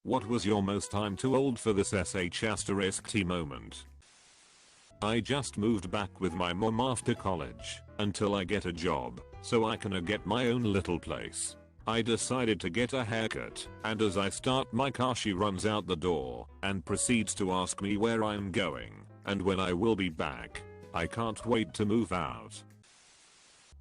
What was your most I'm too old for this sh*t moment? I just moved back with my mom after college until I get a job so I can get my own little place. I decided to get a haircut, and as I start my car she runs out the door and proceeds to ask me where I'm going and when I will be back. I can't wait to move out.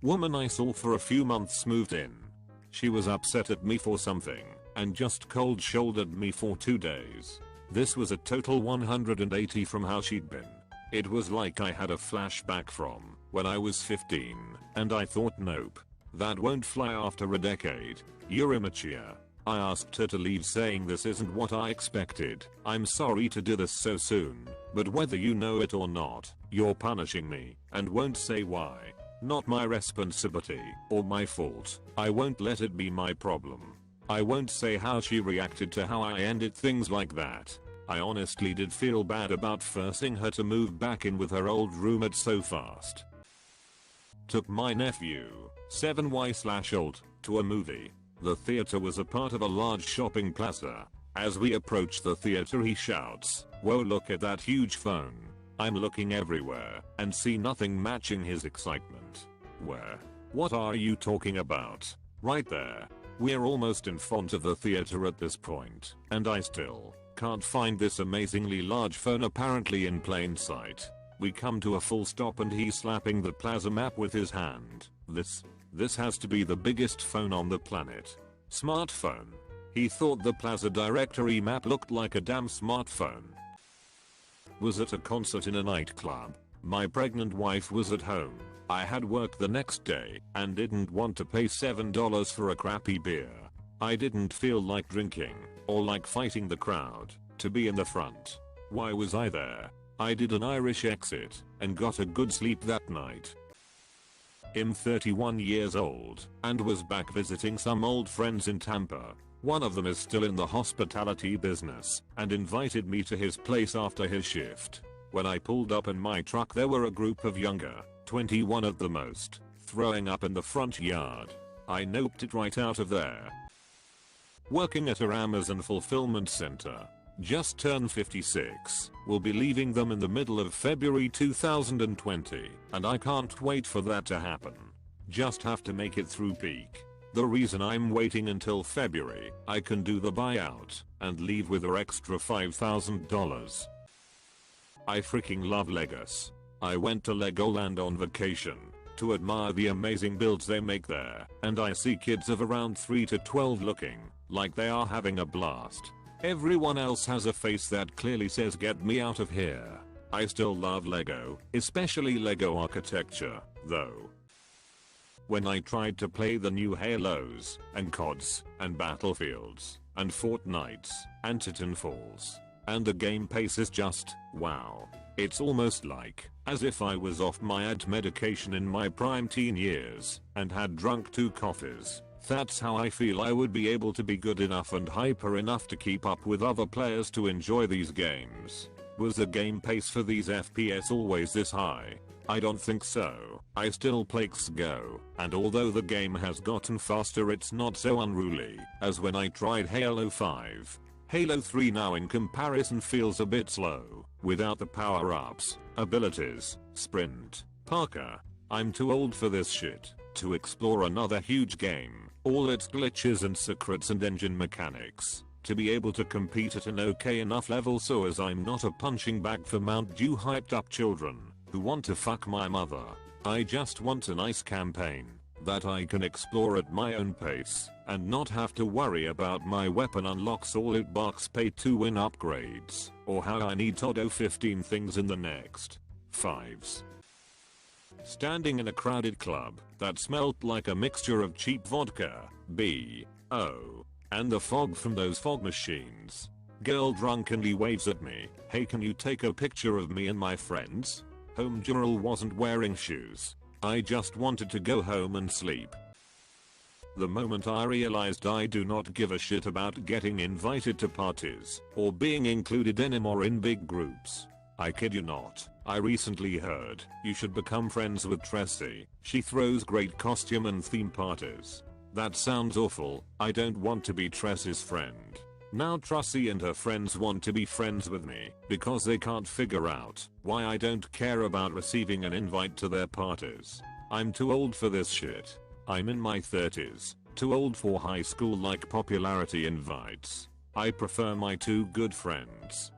Woman I saw for a few months moved in. She was upset at me for something and just cold shouldered me for 2 days. This was a total 180 from how she'd been. It was like I had a flashback from when I was 15 and I thought nope, that won't fly after a decade. You're immature. I asked her to leave saying this isn't what I expected. I'm sorry to do this so soon, but whether you know it or not, you're punishing me and won't say why. Not my responsibility or my fault. I won't let it be my problem. I won't say how she reacted to how I ended things like that. I honestly did feel bad about forcing her to move back in with her old roommate so fast. Took my nephew, 7Y/old, to a movie. The theater was a part of a large shopping plaza. As we approach the theater he shouts, "Whoa, look at that huge phone." I'm looking everywhere and see nothing matching his excitement. Where? What are you talking about? Right there. We're almost in front of the theater at this point, and I still can't find this amazingly large phone apparently in plain sight. We come to a full stop and he's slapping the plaza map with his hand. This has to be the biggest phone on the planet. Smartphone. He thought the plaza directory map looked like a damn smartphone. Was at a concert in a nightclub. My pregnant wife was at home. I had work the next day and didn't want to pay $7 for a crappy beer. I didn't feel like drinking or like fighting the crowd to be in the front. Why was I there? I did an Irish exit and got a good sleep that night. I'm 31 years old and was back visiting some old friends in Tampa. One of them is still in the hospitality business and invited me to his place after his shift. When I pulled up in my truck there were a group of younger, 21 at the most, throwing up in the front yard. I noped it right out of there. Working at a Amazon fulfillment center. Just turned 56. Will be leaving them in the middle of February 2020 and I can't wait for that to happen. Just have to make it through peak. The reason I'm waiting until February, I can do the buyout and leave with her extra $5,000. I freaking love Legos. I went to Legoland on vacation to admire the amazing builds they make there, and I see kids of around 3 to 12 looking like they are having a blast. Everyone else has a face that clearly says get me out of here. I still love Lego, especially Lego architecture, though. When I tried to play the new Halos, and CODs, and Battlefields, and Fortnites, and Titanfalls, and the game pace is just, wow. It's almost like, as if I was off my ad medication in my prime teen years, and had drunk 2 coffees. That's how I feel I would be able to be good enough and hyper enough to keep up with other players to enjoy these games. Was the game pace for these FPS always this high? I don't think so. I still play CSGO, and although the game has gotten faster it's not so unruly as when I tried Halo 5. Halo 3 now in comparison feels a bit slow, without the power-ups, abilities, sprint, parkour. I'm too old for this shit to explore another huge game, all its glitches and secrets and engine mechanics, to be able to compete at an okay enough level so as I'm not a punching bag for Mount Dew hyped up children who want to fuck my mother. I just want a nice campaign that I can explore at my own pace and not have to worry about my weapon unlocks or loot box pay to win upgrades, or how I need to do 15 things in the next 5s. Standing in a crowded club that smelled like a mixture of cheap vodka, B.O., and the fog from those fog machines. Girl drunkenly waves at me, "Hey, can you take a picture of me and my friends?" Homegirl wasn't wearing shoes. I just wanted to go home and sleep. The moment I realized I do not give a shit about getting invited to parties or being included anymore in big groups. I kid you not, I recently heard you should become friends with Tressie. She throws great costume and theme parties. That sounds awful. I don't want to be Tressie's friend. Now Trussie and her friends want to be friends with me because they can't figure out why I don't care about receiving an invite to their parties. I'm too old for this shit. I'm in my 30s, too old for high school like popularity invites. I prefer my two good friends.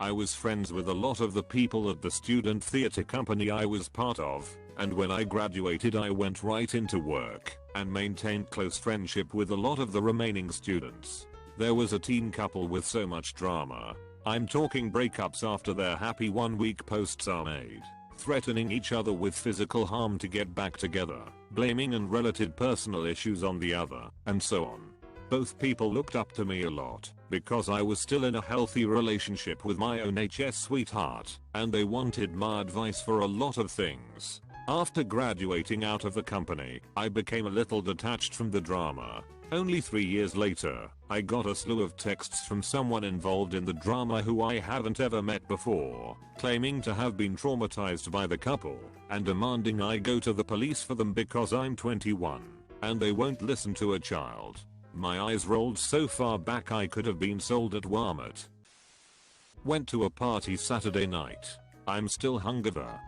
I was friends with a lot of the people at the student theater company I was part of, and when I graduated I went right into work and maintained close friendship with a lot of the remaining students. There was a teen couple with so much drama. I'm talking breakups after their happy 1-week posts are made, threatening each other with physical harm to get back together, blaming and related personal issues on the other, and so on. Both people looked up to me a lot because I was still in a healthy relationship with my own HS sweetheart, and they wanted my advice for a lot of things. After graduating out of the company, I became a little detached from the drama. Only 3 years later, I got a slew of texts from someone involved in the drama who I haven't ever met before, claiming to have been traumatized by the couple, and demanding I go to the police for them because I'm 21, and they won't listen to a child. My eyes rolled so far back I could have been sold at Walmart. Went to a party Saturday night. I'm still hungover.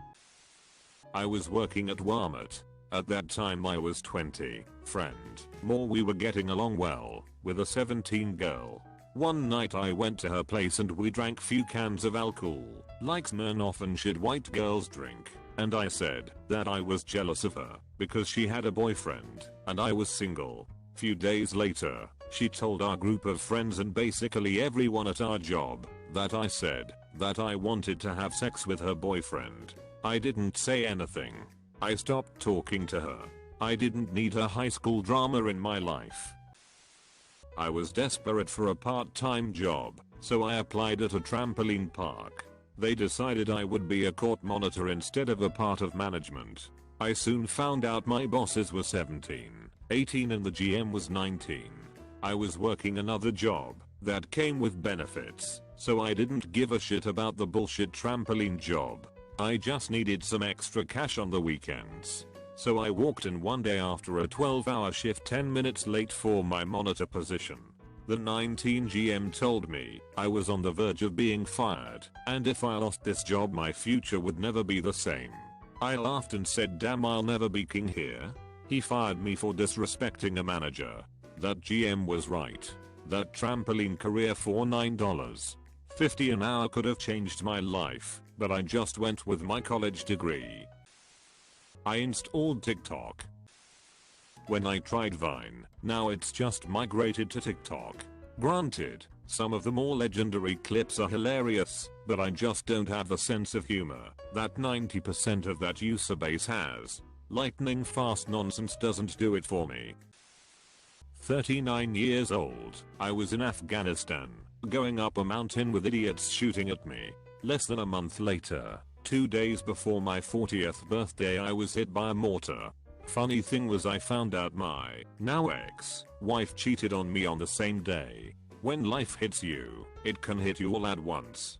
I was working at Walmart. At that time I was 20. Friend. More we were getting along well, with a 17 girl. One night I went to her place and we drank few cans of alcohol, like Smirnoff and shit white girls drink. And I said that I was jealous of her because she had a boyfriend and I was single. Few days later, she told our group of friends and basically everyone at our job that I said that I wanted to have sex with her boyfriend. I didn't say anything. I stopped talking to her. I didn't need her high school drama in my life. I was desperate for a part-time job, so I applied at a trampoline park. They decided I would be a court monitor instead of a part of management. I soon found out my bosses were 17, 18 and the GM was 19. I was working another job that came with benefits, so I didn't give a shit about the bullshit trampoline job. I just needed some extra cash on the weekends. So I walked in one day after a 12-hour shift 10 minutes late for my monitor position. The 19 GM told me I was on the verge of being fired, and if I lost this job my future would never be the same. I laughed and said, damn, I'll never be king here. He fired me for disrespecting a manager. That GM was right. That trampoline career for $9.50 an hour could have changed my life, but I just went with my college degree. I installed TikTok. When I tried Vine, now it's just migrated to TikTok. Granted, some of the more legendary clips are hilarious, but I just don't have the sense of humor that 90% of that user base has. Lightning fast nonsense doesn't do it for me. 39 years old, I was in Afghanistan, going up a mountain with idiots shooting at me. Less than a month later, 2 days before my 40th birthday, I was hit by a mortar. Funny thing was I found out my now ex-wife cheated on me on the same day. When life hits you, it can hit you all at once.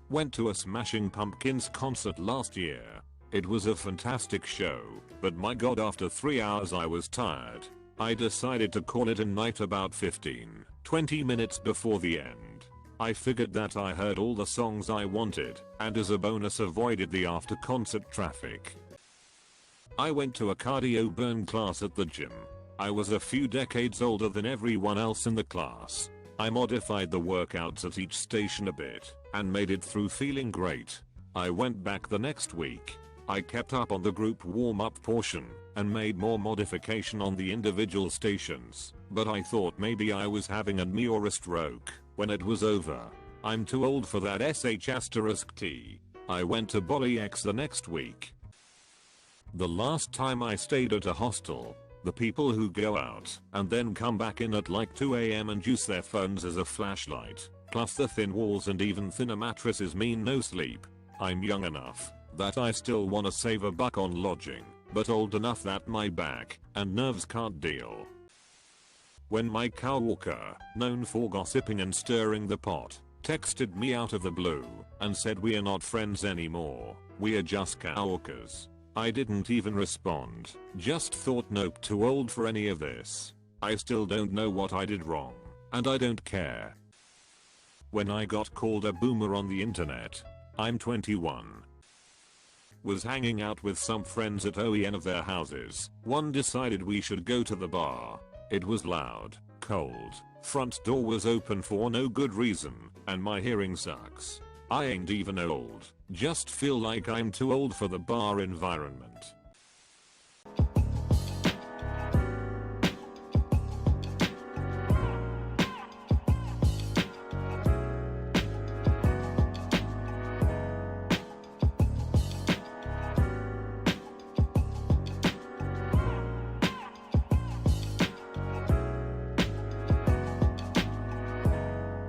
Went to a Smashing Pumpkins concert last year. It was a fantastic show, but my god, after 3 hours I was tired. I decided to call it a night about 15-20 minutes before the end. I figured that I heard all the songs I wanted, and as a bonus avoided the after concert traffic. I went to a cardio burn class at the gym. I was a few decades older than everyone else in the class. I modified the workouts at each station a bit, and made it through feeling great. I went back the next week. I kept up on the group warm-up portion, and made more modification on the individual stations, but I thought maybe I was having a knee or a stroke when it was over. I'm too old for that sh*t. I went to Bali X the next week. The last time I stayed at a hostel, the people who go out and then come back in at like 2 AM and use their phones as a flashlight, plus the thin walls and even thinner mattresses mean no sleep. I'm young enough that I still wanna save a buck on lodging, but old enough that my back and nerves can't deal. When my coworker, known for gossiping and stirring the pot, texted me out of the blue and said we are not friends anymore, we are just coworkers, I didn't even respond, just thought nope, too old for any of this. I still don't know what I did wrong. and I don't care. When I got called a boomer on the internet. I'm 21. Was hanging out with some friends at one of their houses. One decided we should go to the bar. It was loud, cold, front door was open for no good reason, and my hearing sucks. I ain't even old, just feel like I'm too old for the bar environment.